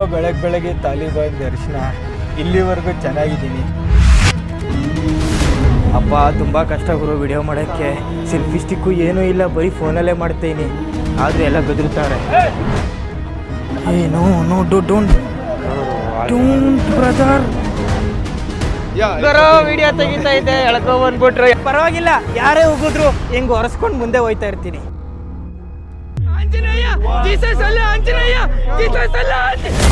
ಬೆಳಗ್ಗೆ ತಾಲಿಬಾನ್ ದರ್ಶನ ಇಲ್ಲಿವರೆಗೂ ಚೆನ್ನಾಗಿದ್ದೀನಿ. ಅಪ್ಪ ತುಂಬ ಕಷ್ಟ ಗುರು ವಿಡಿಯೋ ಮಾಡೋಕ್ಕೆ. ಸೆಲ್ಫಿ ಸ್ಟಿಕ್ಕು ಏನೂ ಇಲ್ಲ, ಬರೀ ಫೋನಲ್ಲೇ ಮಾಡ್ತೀನಿ. ಆದರೆ ಎಲ್ಲ ಬೆದರುತ್ತಾರೆ. No don't brother. ವಿಡಿಯೋ ತೆಗಿತಾ ಇದ್ದೆ, ಎಳ್ಕೊ ಬಂದ್ಬಿಟ್ರು. ಪರವಾಗಿಲ್ಲ, ಯಾರೇ ಹೋಗಿದ್ರು ಹೆಂಗ್ ಒರೆಸ್ಕೊಂಡು ಮುಂದೆ ಹೋಯ್ತಾ ಇರ್ತೀನಿ. ಆಂಜನೇಯ, ಜೀಸಸ್ ಅಲ್ಲ ಆಂಜನೇಯ, ಜೀಸಸ್ ಅಲ್ಲ ಆಂಜನೇಯ.